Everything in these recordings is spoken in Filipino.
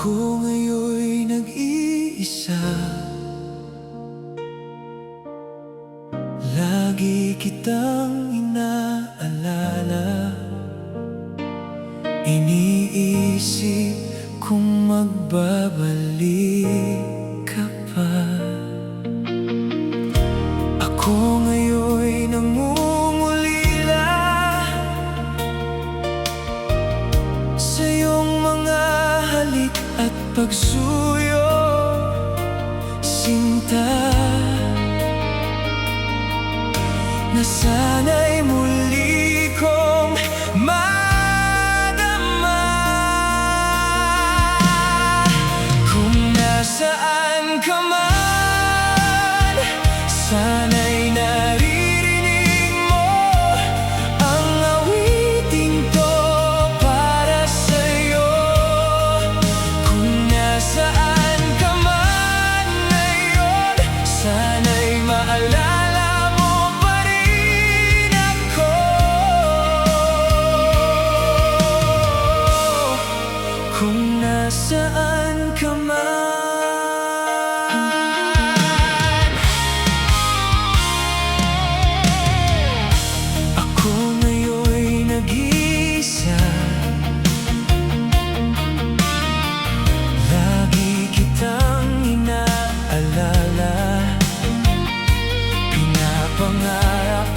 Ako ngayon'y nag-iisa, lagi kitang inaalala. Iniisip kung magbabalik ka pa. Ako ngayon'y nangungulila sa iyong mga halik at pagsuyo, sinta, na sana'y muli kong madama. Kung nasaan ka man, sana'y naririnig mo ang awiting to para sa'yo. Kung nasaan ka man ngayon, sana'y maalala mo pa rin ako. Kung nasaan ka man. Ako ngayon'y nag-iisa, lagi kitang inaalala. Pinapangarap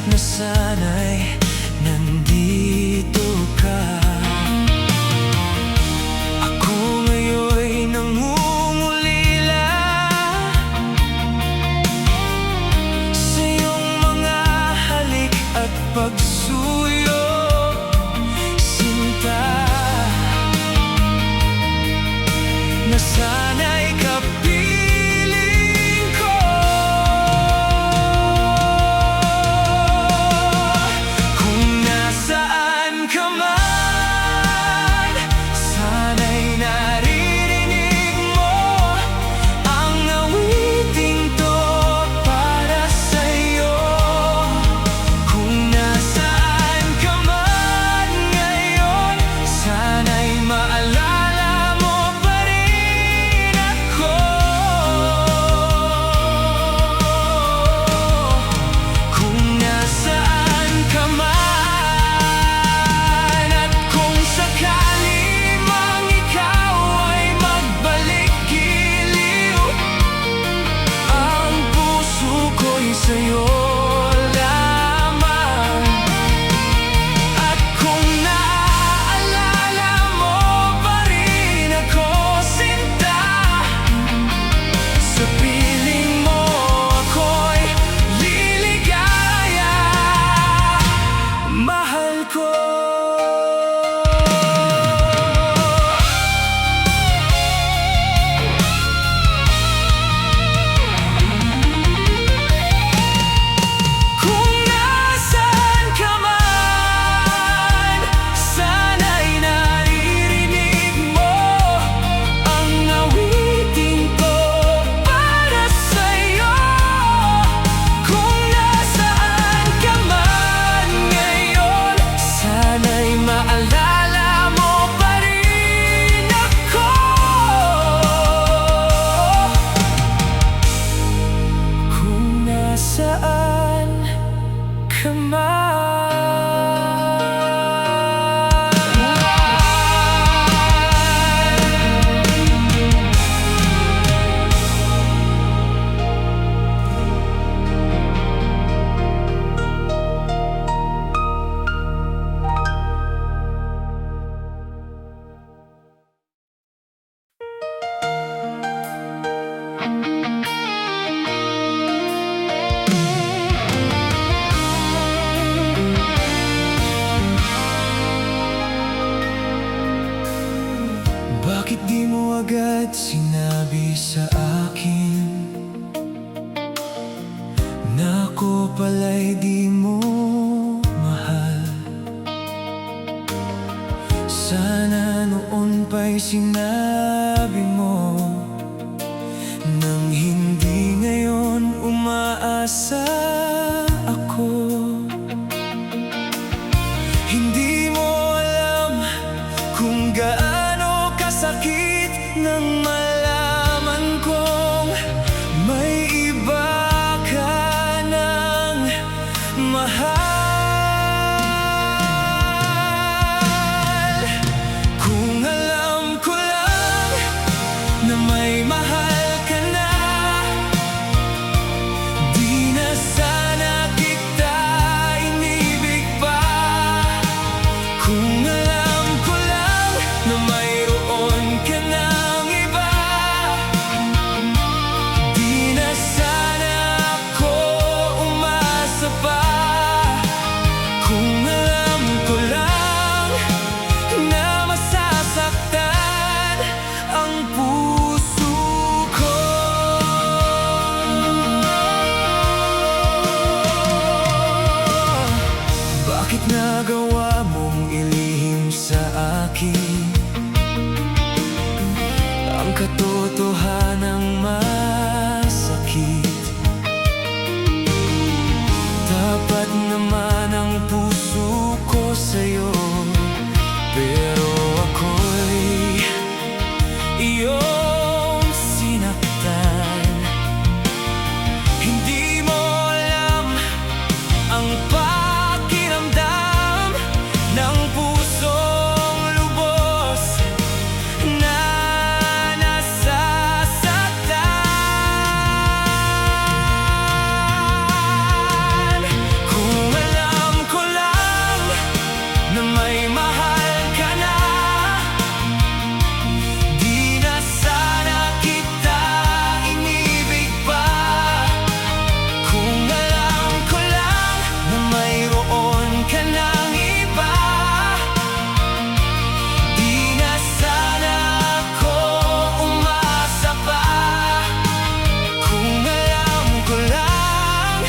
na sana'y nandito ka. Ako ngayon'y nangungulila sa iyong mga halik at pagsuyo, sinta, na sana'y kapiling ko. Kung nasaan ka man, sana'y naririnig mo ang awiting to para sa'yo. Kung nasaan ka man ngayon, sana'y maalala mo pa rin ako. Kung nasaan ka man, at kung sakali mang ikaw ay magbalik giliw, ang puso ko'y sa'yo lamang. At kung naaalala mo pa rin ako, sinta, sa piling mo ako'y liligaya, mahal ko. Kung nasaan ka man, sana'y naririnig mo ang awiting ko para sa'yo. Kung nasaan ka man ngayon, sana'y maalala mo pa rin ako. Kung nasaan ka man. Bakit di mo agad sinabi sa akin na ako pala'y di mo mahal? Sana noon pa'y sinabi mo, nang hindi ngayon umaasa ako. Hindi mo alam kung gaano kasakit ginawa mong ilihim sa akin ang katotohanang masakit. Tapat naman ang puso ko sa'yo, pero ako'y iyong sinaktan. Hindi mo alam ang pakiramdam ng pusong lubos na nasasaktan. Kung alam ko lang na may mahal ka na, di na sana kita inibig pa. Kung alam ko lang na mayroon ka ng iba, di na sana ako umasa pa. Kung alam ko lang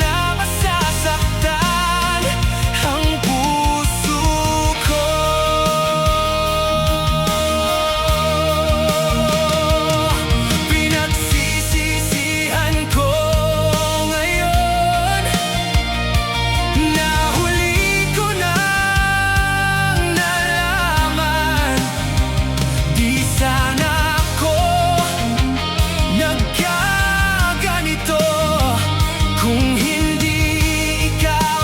na masasaktan ang puso ko, pinagsisisihan ko ngayon na huli ko nang nalaman. Di sana ako nagkaganito kung hindi ikaw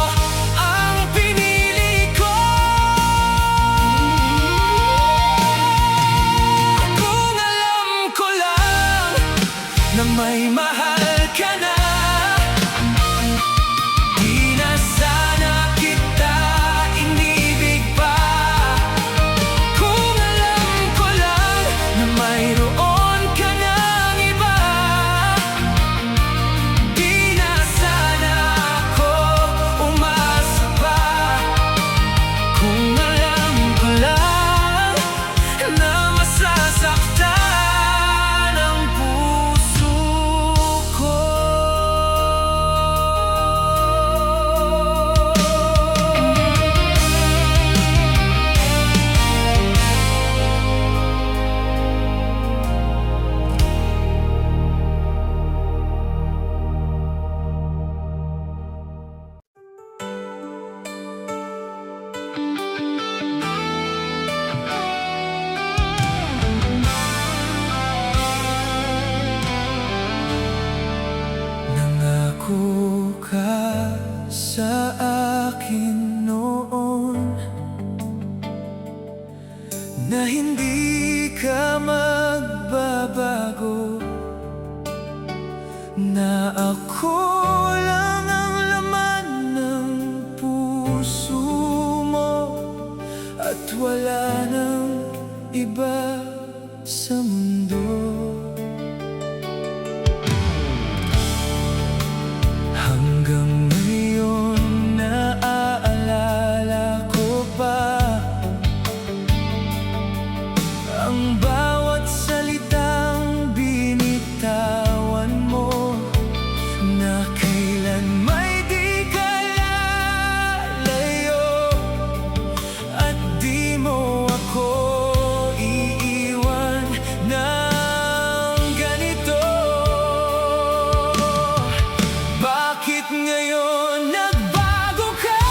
ang pinili ko. Kung alam ko lang na may mahal ka na, di na sana kita inibig pa. Kung alam ko lang na mayroon ka ng iba, di na sana ako umasa pa. Kung alam ko lang na masasaktan ang puso ko. Nangako ka sa akin noon na hindi ka magbabago, na ako lang ang laman ng puso mo at wala nang iba sa mundo. Hanggang ngayon naaalala ko pa ang bawat salitang binitawan mo, na kailan may di ka lalayo at di mo ako iiwan ng ganito. Bakit ngayon nagbago ka?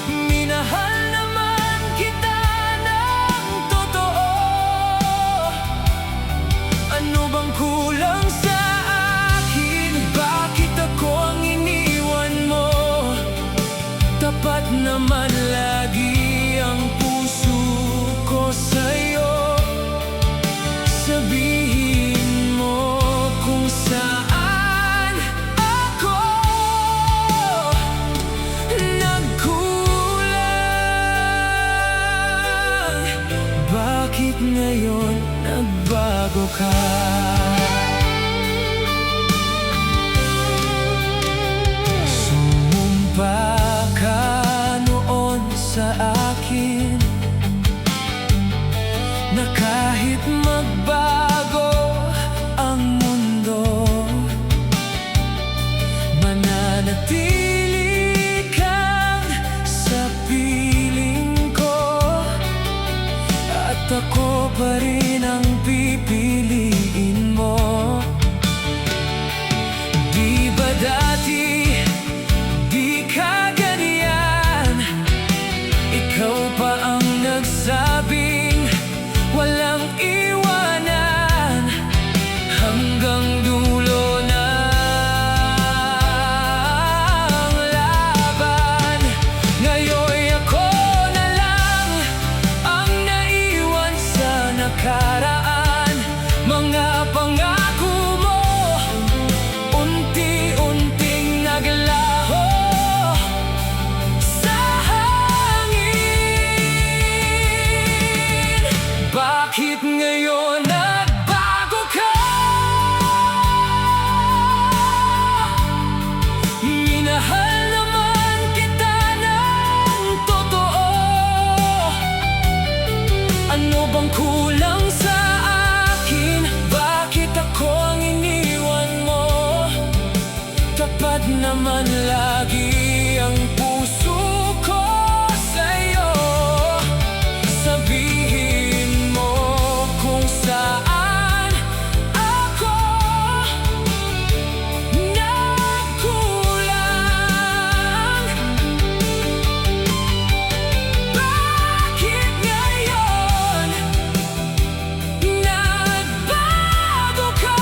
Minahal naman kita ng totoo. Ano bang kulang sa akin? Bakit ako ang iniwan mo? Tapat naman lagi ang puso ko sa'yo. Sabihin mo kung saan ako nagkulang. Bakit ngayon nagbago ka? Sumumpa ka noon sa akin na kahit magbago ang mundo, mananatili manatili kang sa piling ko, at ako pa rin ang pipiliin mo. Di ba dati di ka ganyan? Ikaw pa ang nagsabing walang iwanan, hanggang dulo ng laban. Ngayon ako na lang ang naiwan sa nakaraan. Mga pangako mo unti-unting naglaho sa hangin. Bakit ngayon nagbago ka? Minahal naman kita ng totoo. Ano bang kulang sa akin? Bakit ako ang iniwan mo? Tapat naman lagi ang puso ko sa'yo. Sabihin mo kung saan ako nagkulang. Bakit ngayon nagbago ka?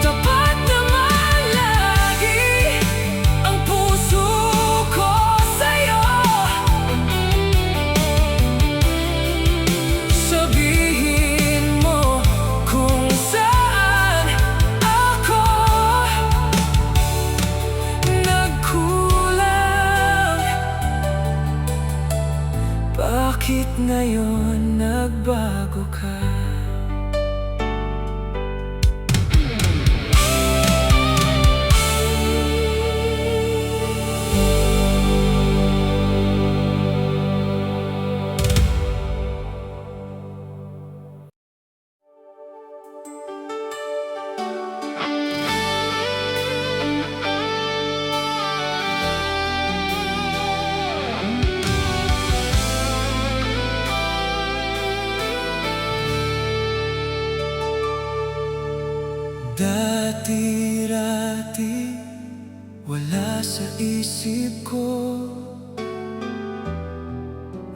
Tapat naman lagi ang puso ko sa'yo. Sabihin mo kung saan ako nagkulang. Bakit ngayon nagbago ka? Dati-rati wala sa isip ko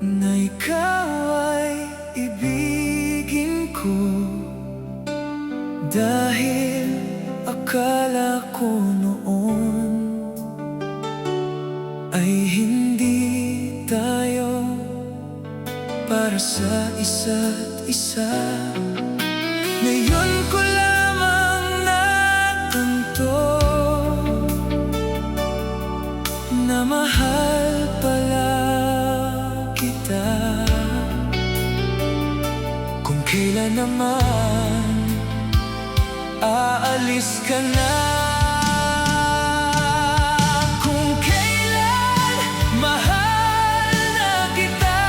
na ikaw ay ibigin ko, dahil akala ko noon ay hindi tayo para sa isa't isa. Ngayon ko lamang natanto na mahal pala kita. Kung kailan naman aalis ka na, kung kailan mahal na kita,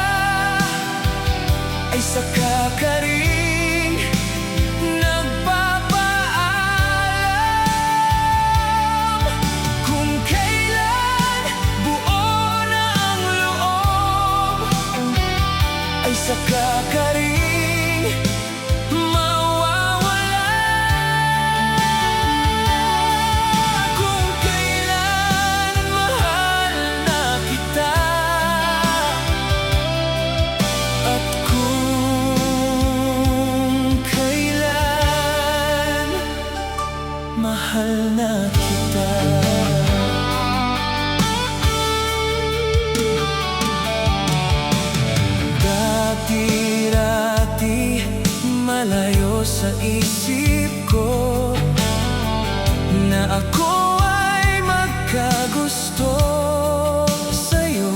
ay saka ka rin nagpapaalam. Kung kailan buo na ang loob, ay saka ka rin mawawala. Kung kailan mahal na kita, at kung kailan mahal na kita. Dati-rati malayo sa isip ko na ako ay magkagusto sa'yo.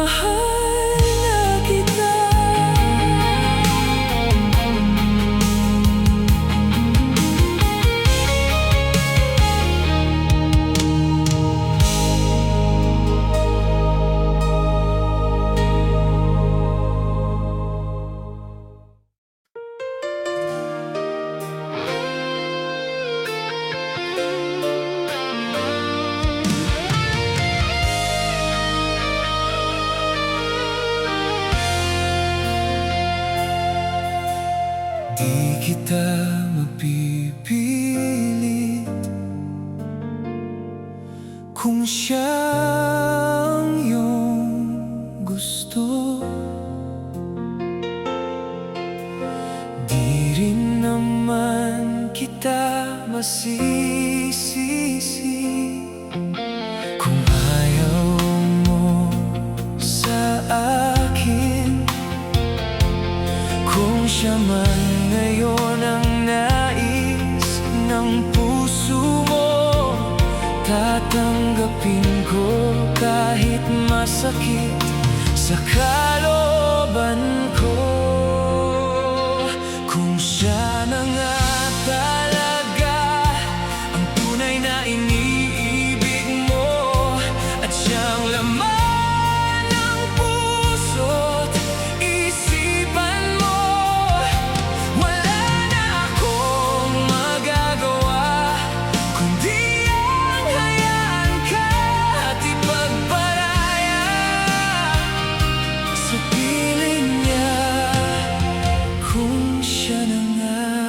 mahal na kita. Di kita mapipilit kung siyang iyong gusto. Di rin naman kita masisisi kung ayaw mo sa akin. Kung siya man ngayon ang nais ng puso mo, tatanggapin ko kahit masakit sa kalooban ko. Kung siya na nga talaga ang tunay na iniibig mo, at siyang laman ng puso't isipan mo, wala na akong magagawa kundi ang hayaan ka at ipagparaya sa piling niya. Kung siya na nga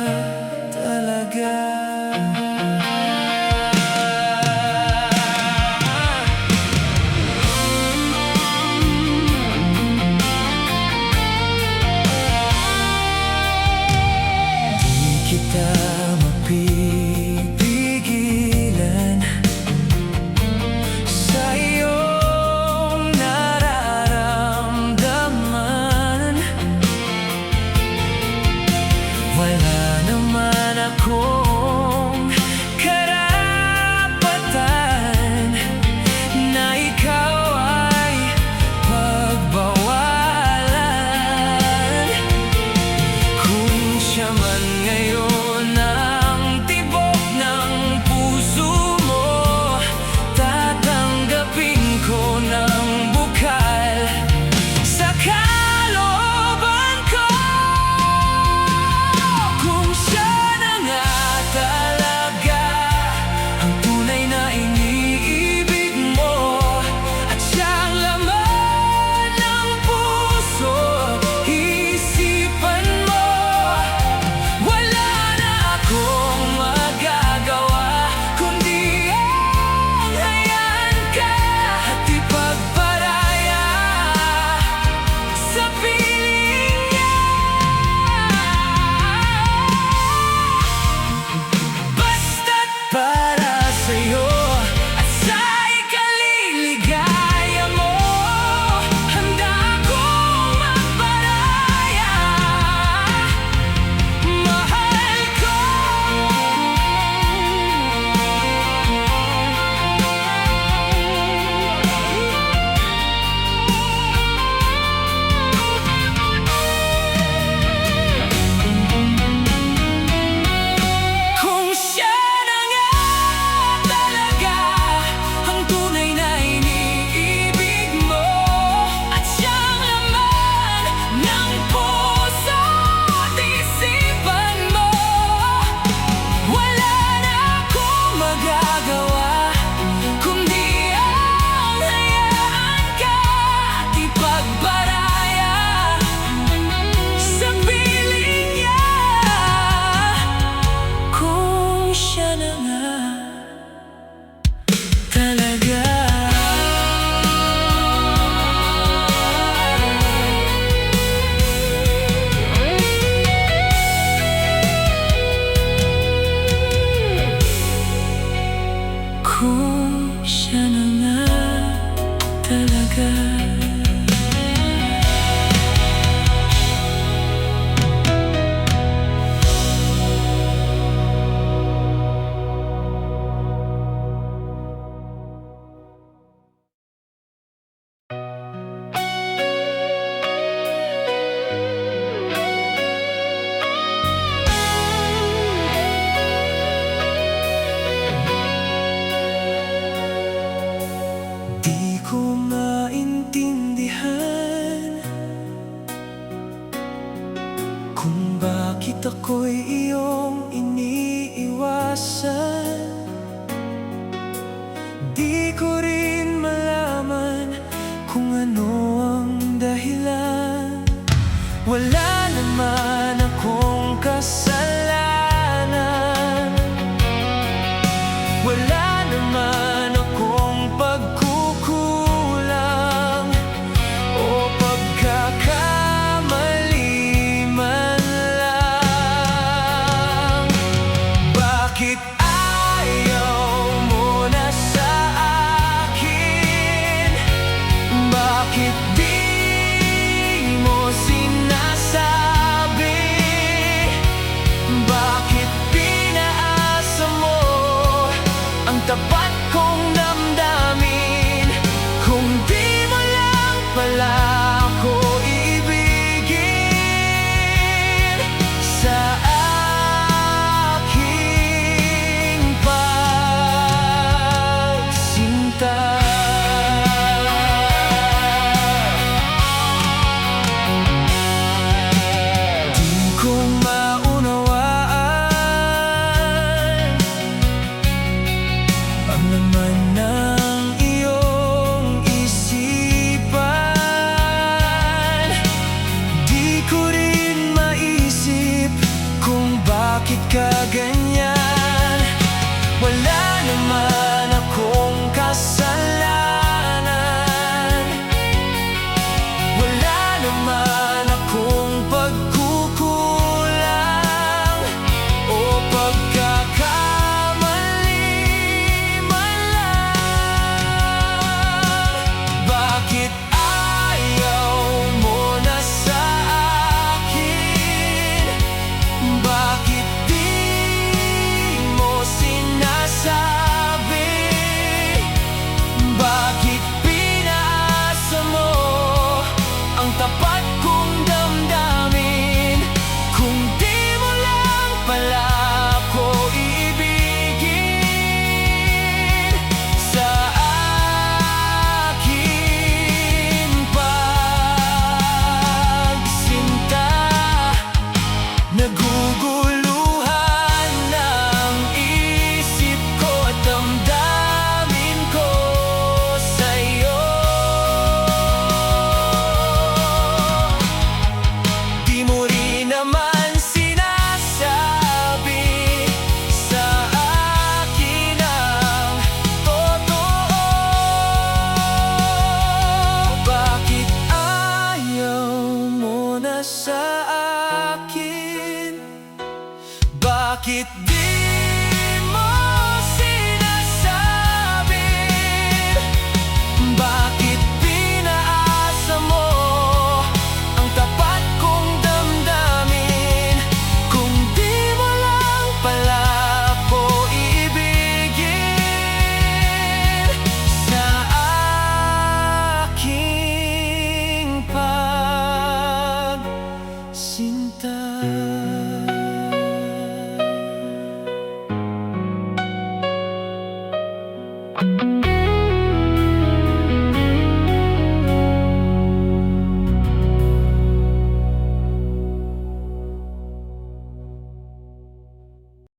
Di ko rin malaman kung ano ang dahilan. Wala naman akong kasalanan, wala naman akong pagkukulang o pagkakamali man lang. Bakit ayaw mo na sa akin? Bakit di mo sinasabi? Bakit pinaasa mo ang tapat kong damdamin?